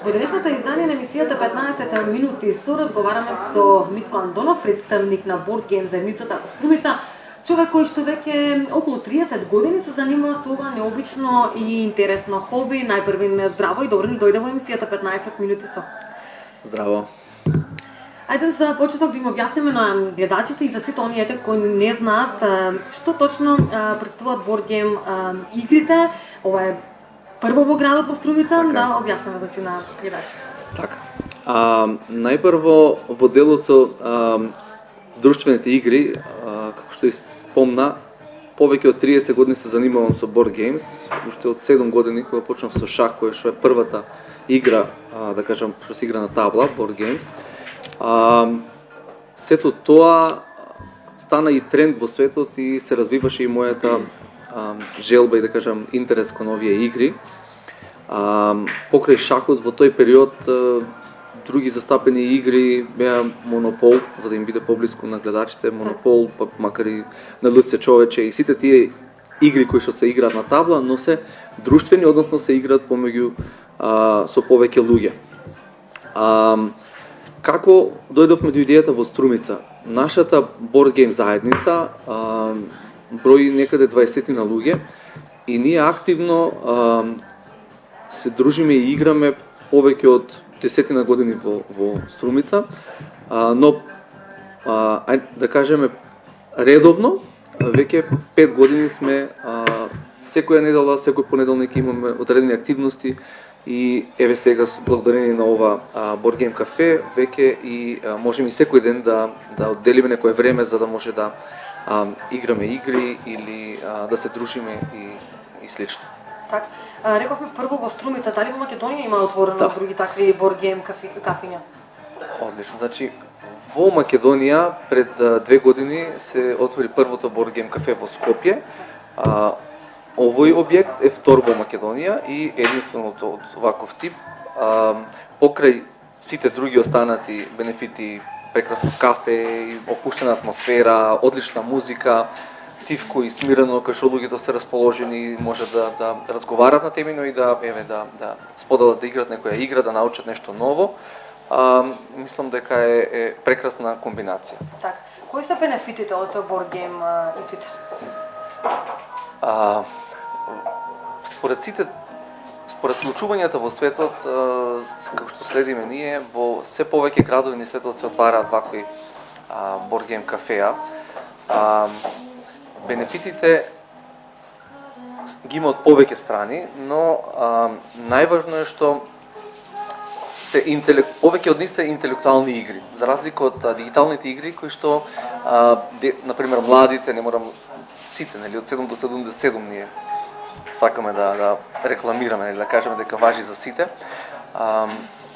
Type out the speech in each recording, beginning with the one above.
Во денешното издание на емисијата 15 минути соразговараме со Митко Андонов, представник на Board Game заедницата Струмица, човек кој што веќе околу 30 години се занимава со ова необично и интересно хоби. Најпрви здраво и добро ни дојде во емисијата 15 минути со. Здраво. Ајде за почеток да им објасниме на гледачите и за сите оние кои не знаат што точно представуваат Board Game игрите. Ова е прво во градот во Струмица, така. да објасниме значи на гледачите. Така. Најпрво во делот со друштвените игри, како што и спомна, повеќе од 30 години се занимавам со Board Games, уште од 7 години кога почнав со шах, која што е првата игра, да кажам, што се игра на табла, Board Games. Сето тоа стана и тренд во светот и се развиваше и мојата желба и да кажам интерес кон овие игри. Покрај шахот во тој период други застапени игри беа Монопол, за да им биде поблиску на гледачите, Монопол, па макар и на Луце човече и сите тие игри кои што се играат на табла, но се друштвени, односно се играат помеѓу со повеќе луѓе. Како дојдовме до идејата во Струмица? Нашата Board Game заедница брои некаде 20 на луѓе и ние активно се дружиме и играме повеќе од 10 на години во Струмица, но да кажеме редовно, веќе 5 години сме секоја недела, секој понеделник имаме одредени активности и еве сега благодарение на ова Board Game кафе веќе и можеме и секој ден да одделиме некое време за да може да играме игри или да се дружиме и слично. Така. Рековме прво во Струмица, дали во Македонија има отворено други такви Board Game кафиња? Одлично. Значи во Македонија пред 2 години се отвори првото Board Game кафе во Скопје. Овој објект е втор во Македонија и единственото од ваков тип. Покрај сите други останати бенефити, прекрасно кафе, опуштена атмосфера, одлична музика, тивко и смирено, кај што луѓето се расположени, може да разговарат на теми, но и да споделат да играат некоја игра, да научат нешто ново. Мислам дека е прекрасна комбинација. Така. Кои се бенефитите од Board Game игрите? Според случувањата во светот, како што следиме ние, во се повеќе градови на светот се отвараат вакви Board Game кафеа. Бенефитите ги има од повеќе страни, но најважно е што повеќе од нив се интелектуални игри, за разлика од дигиталните игри кои што например младите, не морам сите, нели, од 7 до 77 ние сакаме да рекламираме, да кажеме дека важи за сите.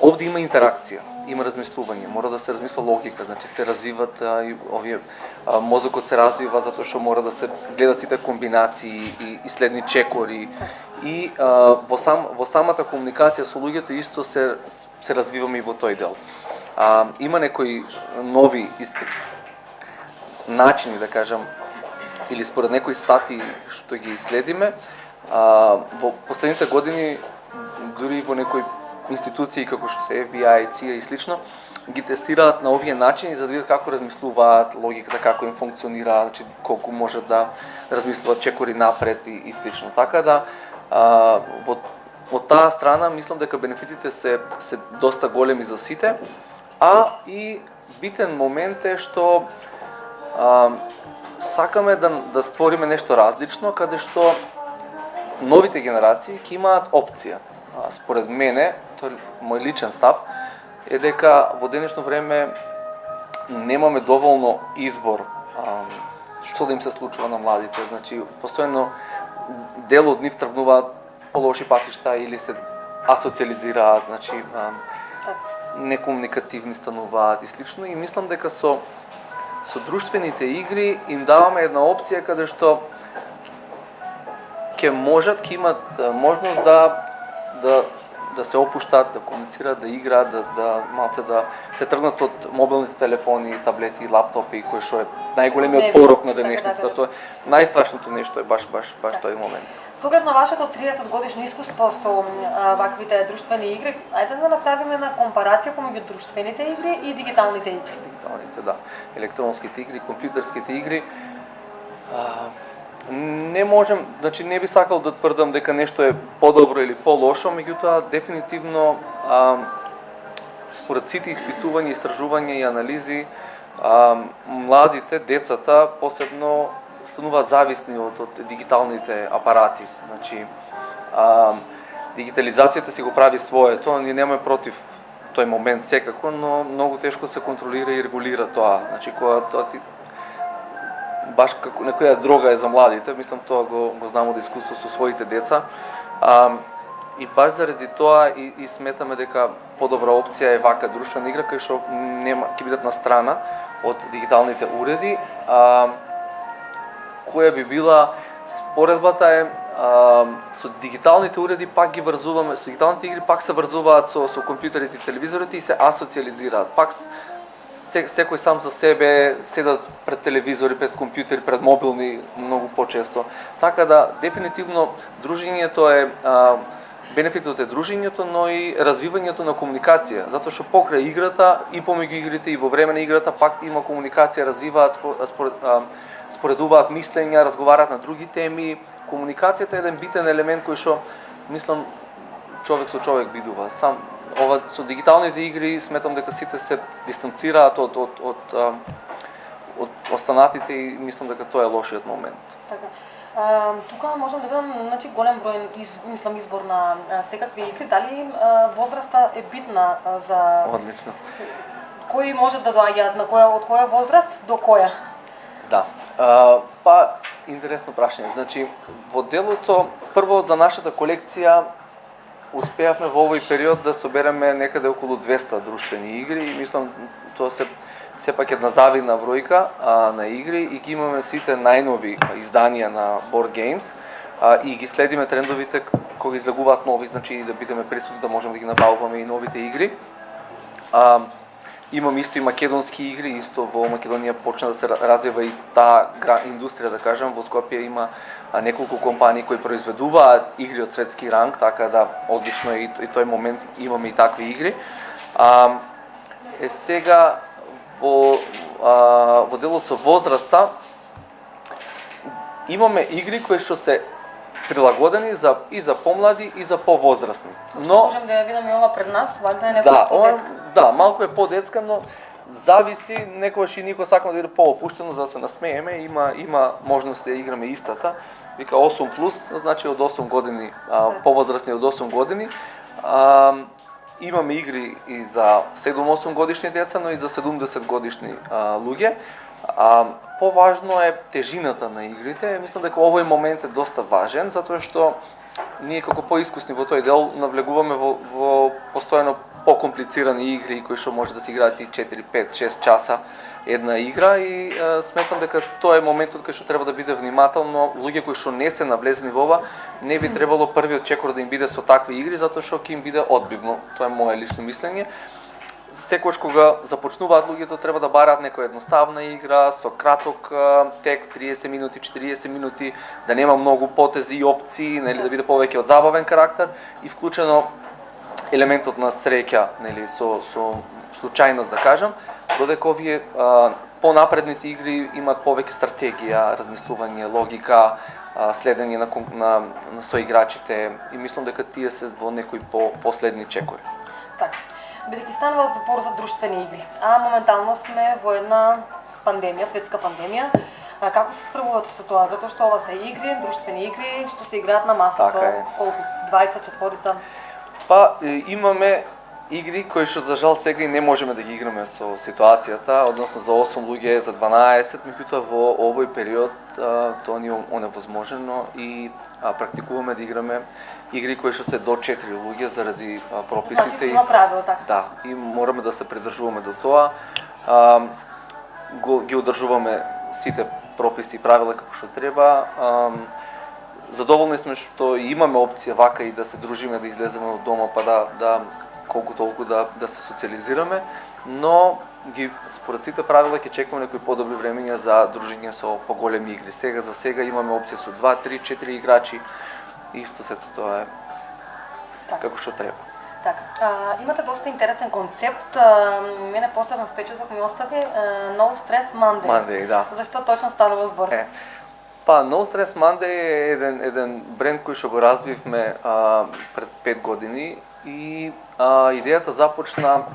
Овде има интеракција, има размислување, мора да се размисла логика, значи се развиват и овие мозокот се развива затоа што мора да се гледат сите комбинации и следни чекори и во самата комуникација со луѓето исто се развиваме и во тој дел. Има некои нови начини, да кажам, или според некои стати што ги следиме, во последните години дури во некои институции како што се FBI, CIA и слично, ги тестираат на овие начини за да видат како размислуваат, логиката како им функционира, значи колку може да размислуваат чекори напред и слично. Така да во таа страна мислам дека бенефитите се доста големи за сите, и битен момент е што сакаме да створиме нешто различно, каде што новите генерации ќе имаат опција. Според мене, тој мој личен став, е дека во денешно време немаме доволно избор што да им се случува на младите. Значи, постојано дел од нив тргнуваат по лоши патишта или се асоциализираат, значи некомуникативни стануваат и слично. И мислам дека со друштвените игри им даваме една опција каде што ќе имат можност да се опуштат, да комуницираат, да играат, да се тргнат од мобилните телефони, таблети, лаптопи, кој што е најголемиот порок на денешница. Тоа е најстрашното нешто, е баш тој момент. С оглед на вашето 30 годишно искуство со ваквите друштвени игри, ајде да направиме една компарација помеѓу друштвените игри и дигиталните игри. Дигиталните, да. Електронските игри, компјутерските игри. Не можем, значи не би сакал да тврдам дека нешто е подобро или полошо, меѓутоа дефинитивно според сите испитувања, истражувања и анализи, младите, децата посебно стануваат зависни од дигиталните апарати. Значи, дигитализацијата си го прави своето, ние немаме против тој момент секако, но многу тешко се контролира и регулира тоа. Значи, кога тоа ти баш како некоја дрога е за младите, мислам тоа го знам од искуство со своите деца. И баш заради тоа и сметаме дека подобра опција е вака друштвена игра кај што ќе бидат на страна од дигиталните уреди. Која би била споредбата е со дигиталните уреди пак ги врзуваме, со дигиталните игри пак се врзуваат со компјутерите и телевизорите и се асоциализираат. Пак секој сам за себе седат пред телевизори, пред компјутери, пред мобилни многу почесто. Така да дефинитивно дружењето е бенефитот е дружењето, но и развивањето на комуникација, затоа што покрај играта и помеѓу игрите и во време на играта пак има комуникација, развиваат споредуваат мислења, разговараат на други теми. Комуникацијата е еден битен елемент кој што мислам човек со човек бидува. Сам ова со дигиталните игри сметам дека сите се дистанцираат од останатите и мислам дека тоа е лошиот момент. Така. Тука можам да видам значи голем број избор на секакви игри. Дали возраста е битна за Одлично. Кои може да доаѓаат на од која возраст до која? Да. Па интересно прашање. Значи во делото прво за нашата колекција успеавме во овој период да собереме некаде околу 200 друштвени игри и мислам тоа се сепак една завидна бројка на игри и ги имаме сите најнови изданија на Board Games и ги следиме трендовите кога излегуваат нови, значи да бидеме присутни да можеме да ги набавуваме и новите игри. Имам исто и македонски игри, исто во Македонија почна да се развива и таа индустрија, да кажам, во Скопје има неколку компании кои произведуваат игри од светски ранг, така да одлично е и тој момент имаме и такви игри. Сега во делот со возраста имаме игри кои што се прилагодени и за помлади и за повозрасни. Но можем да ја видиме ова пред нас, валјда е некој подетска. Да, малку е подетска, но зависи, некогаш и никој сакаме да биде поопуштено за да се насмееме, има можност да играме истата. Вика 8+, значи од 8 години, повозрасни од 8 години. Имаме игри и за 7-8 годишни деца, но и за 70 годишни луѓе. Поважно е тежината на игрите. Мислам дека овој момент е доста важен, затоа што ние како поискусни во тој дел навлегуваме во постојано покомплицирани игри кои што може да се играат и 4, 5, 6 часа една игра и сметам дека тоа е моментот кај што треба да биде внимателно. Луѓе кои што не се навлезени во ова, не би требало првиот чекор да им биде со такви игри, затоа што ќе им биде одбивно. Тоа е мое лично мислење. Секогаш кога започнуваат луѓето треба да бараат некоја едноставна игра со краток тек, 30 минути, 40 минути, да нема многу потези и опции, нели, да биде повеќе од забавен карактер и вклучено елементот на среќа, нели, со случајност да кажам, додека овие понапредните игри имаат повеќе стратегија, размислување, логика, следење на соиграчите и мислам дека тие се во некои последни чекори. Така. Бидејќи станува збор за друштвени игри, а моментално сме во една пандемија, светска пандемија, како се справувате со тоа? Затоа што ова се игри, друштвени игри, што се играат на маса со колку 20-4? Па имаме игри кои што за жал сега и не можеме да ги играме со ситуацијата, односно за 8 луѓе, за 12, меѓутоа во овој период тоа ни е оневозможено и практикуваме да играме игри кои што се до 4 луѓе заради прописите. Значи има правило така. Да, и мораме да се придржуваме до тоа. Ги одржуваме сите прописи и правила како што треба. Задоволни сме што имаме опција вака и да се дружиме, да излеземе од дома, па да колку толку да се социализираме, но според сите правила ќе чекаме некои подобри времења за дружење со поголеми игри. За сега имаме опција со 2, 3, 4 играчи, исто сето тоа е како што треба. Така, имате доста интересен концепт. Мене посебен впечаток ми остави No Stress Monday. Monday, да. Зашто точно станува збор? Па, No Stress Monday е еден бренд кој што го развивме пред 5 години и идејата започна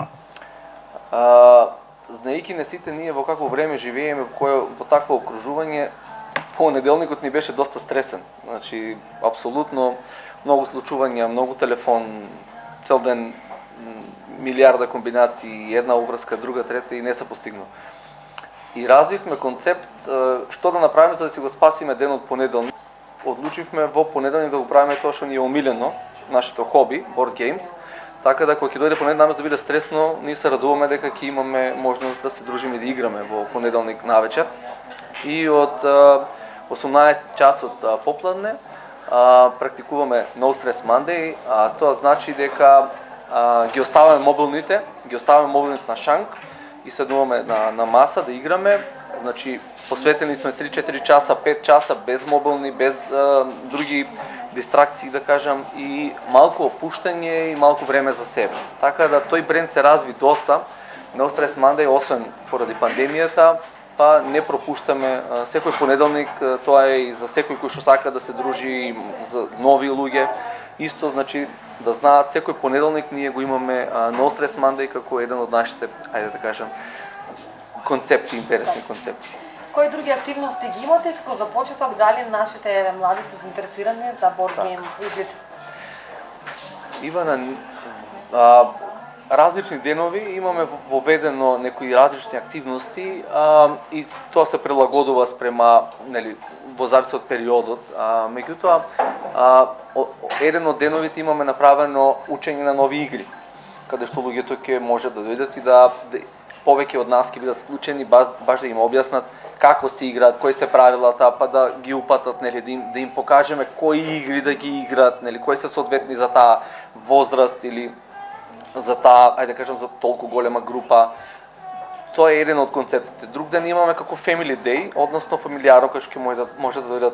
знаејќи не сите ние во какво време живееме, во такво окружување. Понеделникот ни беше доста стресен. Значи, апсолутно многу случувања, многу телефон, цел ден милиарда комбинации, една обврска, друга, трета и не се постигнува. И развивме концепт што да направиме за да си го спасиме денот понеделник. Одлучивме во понеделник да го правиме тоа што ни е омилено, нашето хоби, board games. Така да кога ќе дојде понеделник наместо да биде стресно, ние се радуваме дека ќе имаме можност да се дружиме и да играме во понеделник навечер. И од 18 часот попладне практикуваме No Stress Monday, тоа значи дека ги оставаме мобилните на шанк и седнуваме на маса да играме. Значи посветени сме 3-4 часа, 5 часа без мобилни, без други дистракции да кажам и малку опуштање и малку време за себе. Така да тој бренд се разви доста. No Stress Monday освен поради пандемијата, па не пропуштаме секој понеделник, тоа е и за секој кој што сака да се дружи и за нови луѓе. Исто значи да знаат секој понеделник ние го имаме No Stress Monday како еден од нашите, ајде да кажам, концепти, интересни концепти. Кои други активности ги имате како за почеток, дали нашите млади се заинтересирани за board game игрите? Ивана, различни денови, имаме воведено некои различни активности и тоа се прилагодува спрема, нели, во зависи од периодот. Меѓутоа, еден од деновите имаме направено учење на нови игри, каде што луѓето ќе може да дојдат и да повеќе од нас ќе бидат вклучени, баш да им објаснат како се играат, кои се правилата, па да ги упатат, нели, да им покажеме кои игри да ги играат, нели, кои се соодветни за таа возраст или за таа, ајде да кажам, за толку голема група. Тоа е еден од концептите. Друг ден имаме како Family Day, односно фамилијаро кај што може да дојдат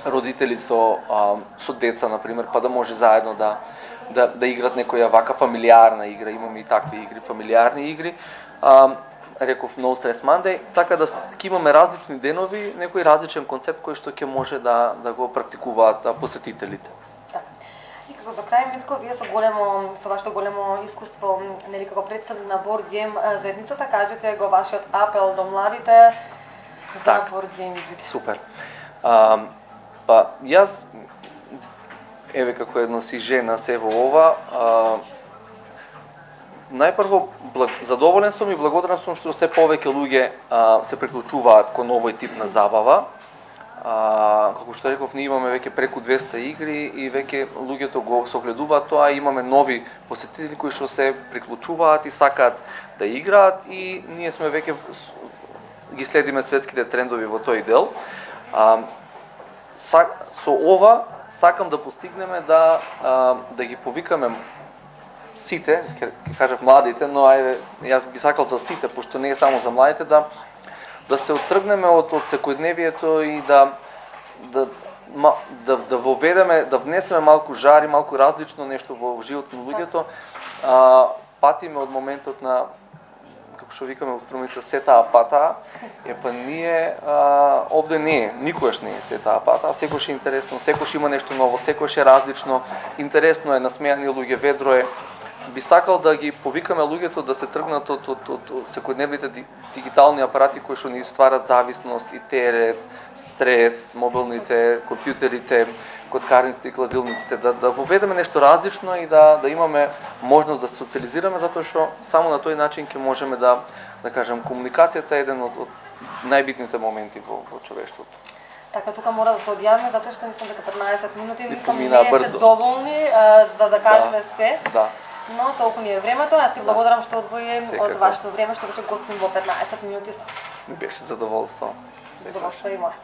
родители со деца, например, па да може заедно да играт некоја вака фамилиарна игра. Имаме и такви игри, фамилиарни игри. Реков No Stress Monday, така да ќе имаме различни денови, некој различен концепт кој што ќе може да го практикуваат посетителите. И како за крај, Митко, вие со вашето големо искуство, нели, како представник на board game заедницата, кажете го вашиот апел до младите за board game игрите. Супер. Па јас еве како едно си жена се во ова, најпрво задоволен сум и благодарен сум што се повеќе луѓе се приклучуваат кон овој тип на забава. Како што реков, ние имаме веќе преку 200 игри и веќе луѓето го согледуваат тоа, имаме нови посетители кои што се приклучуваат и сакаат да играат и ние сме веќе ги следиме светските трендови во тој дел. Со ова сакам да постигнеме да ги повикаме сите, ќе кажав младите, но јас би сакал за сите, пошто не е само за младите, да се оттргнеме од секојдневието и да воведеме, да внесеме малку жар и малку различно нешто во животот на луѓето. Патиме од моментот на, како што викаме во Струмица, се таа пата, па ние овде не е, никогаш не е се таа пата, секојаш е интересно, секојаш има нешто ново, секојаш е различно, интересно е, насмејани луѓе, ведро е. Би сакал да ги повикаме луѓето да се тргнат од секојдневните дигитални апарати кои што ни стварат зависност, интернет, стрес, мобилните, компјутерите, коцкарниците и кладилниците, да воведеме нешто различно и да имаме можност да се социализираме, затоа што само на тој начин ќе можеме да кажем, комуникацијата е еден од најбитните моменти во човештвото. Така, тука мора да се одјавиме, затоа што мислам дека 15 минути мислам не сте доволни за да кажеме се. Да. Но толку ни е времето, јас ти благодарам што одвои од вашето време, што беше гостин во 15 минути. Ми беше задоволство. Задоволство и моје.